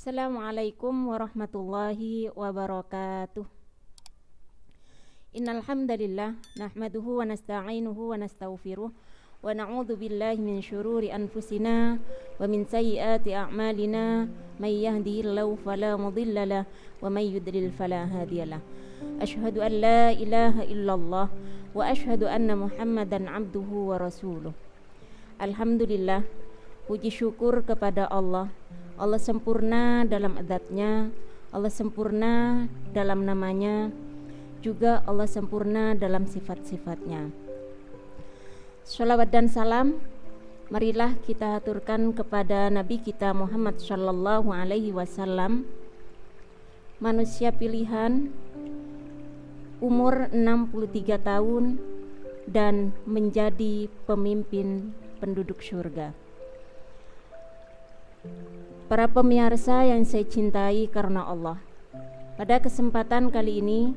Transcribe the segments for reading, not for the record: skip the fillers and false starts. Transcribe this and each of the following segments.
Assalamualaikum warahmatullahi wabarakatuh. Innal hamdalillah nahmaduhu wa nasta'inuhu wa nastaghfiruh wa na'udzu billahi min syururi anfusina wa min sayyiati a'malina may yahdihillahu fala mudhillalah wa may yudlil fala hadiyalah. Asyhadu an la ilaha illallah wa asyhadu anna Muhammadan abduhu wa rasuluh. Alhamdulillah, puji syukur kepada Allah. Allah sempurna dalam adatnya, Allah sempurna dalam namanya, juga Allah sempurna dalam sifat-sifatnya. Shalawat dan salam marilah kita aturkan kepada Nabi kita Muhammad sallallahu alaihi wasallam, manusia pilihan, umur 63 tahun dan menjadi pemimpin penduduk surga. Para pemirsa yang saya cintai karena Allah, pada kesempatan kali ini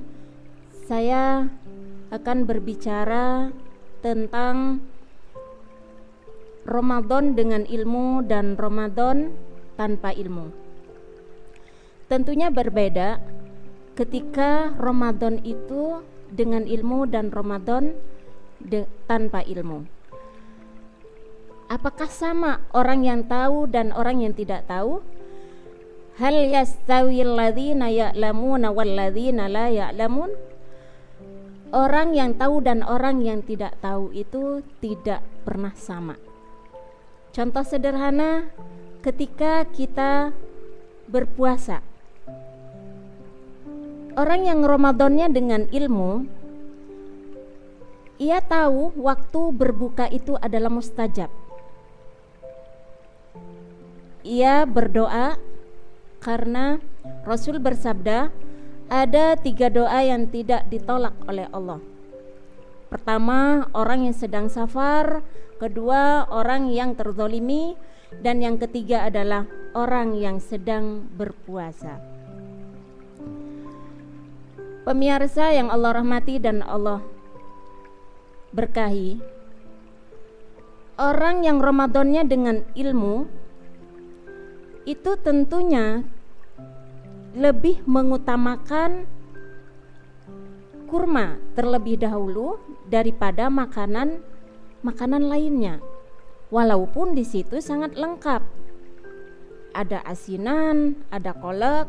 saya akan berbicara tentang Ramadan dengan ilmu dan Ramadan tanpa ilmu. Tentunya berbeda ketika Ramadan itu dengan ilmu dan Ramadan tanpa ilmu. Apakah sama orang yang tahu dan orang yang tidak tahu? Hal yastawil ladzina ya'lamuna wal ladzina la ya'lamun? Orang yang tahu dan orang yang tidak tahu itu tidak pernah sama. Contoh sederhana, ketika kita berpuasa, orang yang Ramadannya dengan ilmu, ia tahu waktu berbuka itu adalah mustajab. Ia berdoa karena Rasul bersabda, ada 3 doa yang tidak ditolak oleh Allah. Pertama, orang yang sedang safar. Kedua, orang yang terzolimi. Dan yang ketiga adalah orang yang sedang berpuasa. Pemirsa yang Allah rahmati dan Allah berkahi, orang yang Ramadannya dengan ilmu itu tentunya lebih mengutamakan kurma terlebih dahulu daripada makanan lainnya. Walaupun di situ sangat lengkap. Ada asinan, ada kolak,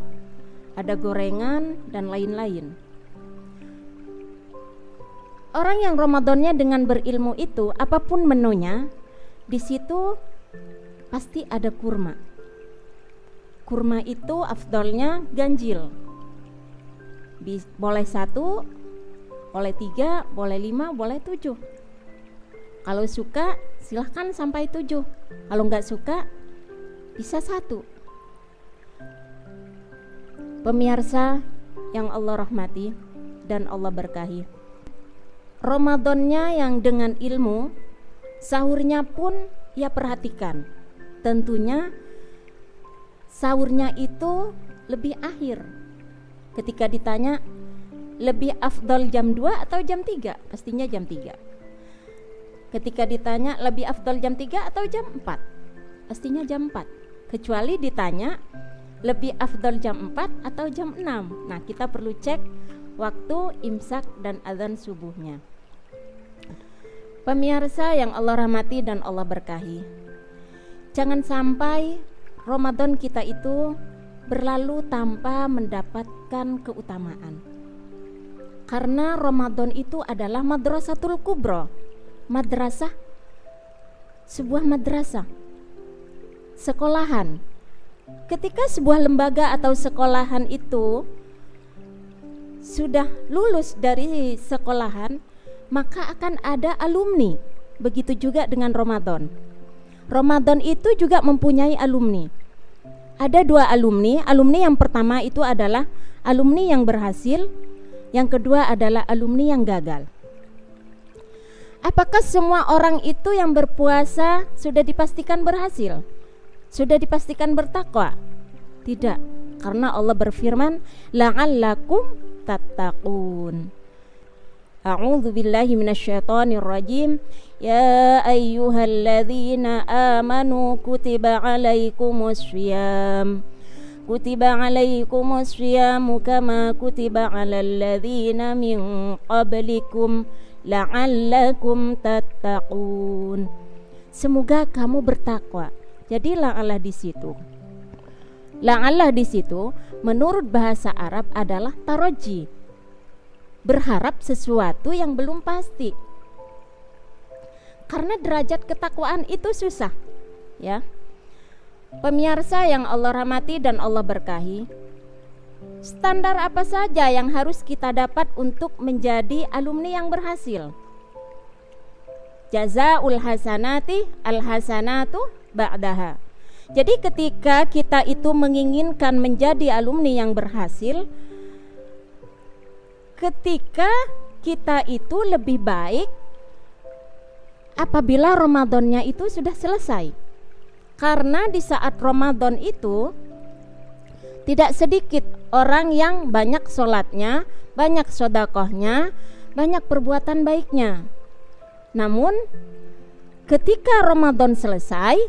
ada gorengan dan lain-lain. Orang yang Ramadannya dengan berilmu itu, apapun menunya, di situ pasti ada kurma. Kurma itu afdolnya ganjil. Boleh 1, boleh 3, boleh 5, boleh 7. Kalau suka silahkan sampai 7. Kalau nggak suka bisa 1. Pemirsa yang Allah rahmati dan Allah berkahi, Ramadannya yang dengan ilmu, sahurnya pun ia perhatikan. Tentunya sahurnya itu lebih akhir. Ketika ditanya lebih afdal jam 2 atau jam 3, pastinya jam 3. Ketika ditanya lebih afdal jam 3 atau jam 4, pastinya jam 4. Kecuali ditanya lebih afdal jam 4 atau jam 6. Nah, kita perlu cek waktu imsak dan azan subuhnya. Pemirsa yang Allah rahmati dan Allah berkahi, jangan sampai Ramadan kita itu berlalu tanpa mendapatkan keutamaan. Karena Ramadan itu adalah madrasatul kubra. Madrasah, sebuah madrasah, sekolahan. Ketika sebuah lembaga atau sekolahan itu sudah lulus dari sekolahan, maka akan ada alumni. Begitu juga dengan Ramadan. Ramadan itu juga mempunyai alumni. Ada 2 alumni. Alumni yang pertama itu adalah alumni yang berhasil. Yang kedua adalah alumni yang gagal. Apakah semua orang itu yang berpuasa sudah dipastikan berhasil? Sudah dipastikan bertakwa? Tidak, karena Allah berfirman, la'allakum tattaqun. A'udzu billahi minasyaitonir rajim. Ya ayyuhalladzina amanu kutiba alaikumus syiyam kutiba alaikumus syiyamu kama kutiba alal ladzina min qablikum la'allakum tattaqun. Semoga kamu bertakwa. Jadi la'allah di situ. La'allah di situ menurut bahasa Arab adalah taroji. Berharap sesuatu yang belum pasti. Karena derajat ketakwaan itu susah, ya. Pemirsa yang Allah rahmati dan Allah berkahi, standar apa saja yang harus kita dapat untuk menjadi alumni yang berhasil? Jazaul hasanati al hasanatu ba'daha. Jadi ketika kita itu menginginkan menjadi alumni yang berhasil, ketika kita itu lebih baik apabila Ramadannya itu sudah selesai. Karena di saat Ramadan itu tidak sedikit orang yang banyak sholatnya, banyak sedekahnya, banyak perbuatan baiknya. Namun ketika Ramadan selesai,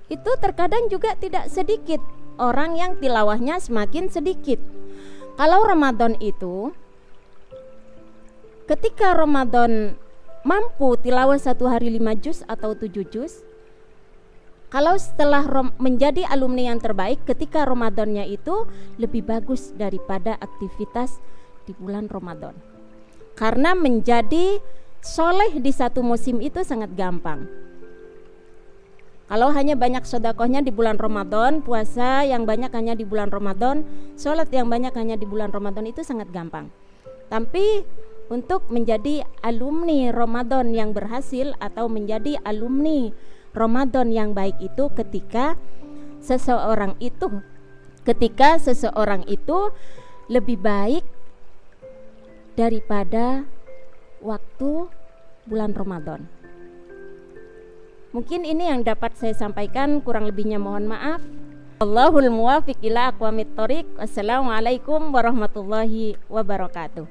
itu terkadang juga tidak sedikit orang yang tilawahnya semakin sedikit. Kalau Ramadan itu, ketika Ramadan mampu tilawah satu hari 5 juz atau 7 juz, kalau setelah menjadi alumni yang terbaik ketika Ramadannya itu lebih bagus daripada aktivitas di bulan Ramadan. Karena menjadi soleh di satu musim itu sangat gampang. Kalau hanya banyak sedekahnya di bulan Ramadan, puasa yang banyak hanya di bulan Ramadan, sholat yang banyak hanya di bulan Ramadan itu sangat gampang. Tapi untuk menjadi alumni Ramadan yang berhasil atau menjadi alumni Ramadan yang baik itu ketika seseorang itu lebih baik daripada waktu bulan Ramadan. Mungkin ini yang dapat saya sampaikan, kurang lebihnya mohon maaf. Allahul muwafiq ila aqwamit thoriq. Wassalamualaikum warahmatullahi wabarakatuh.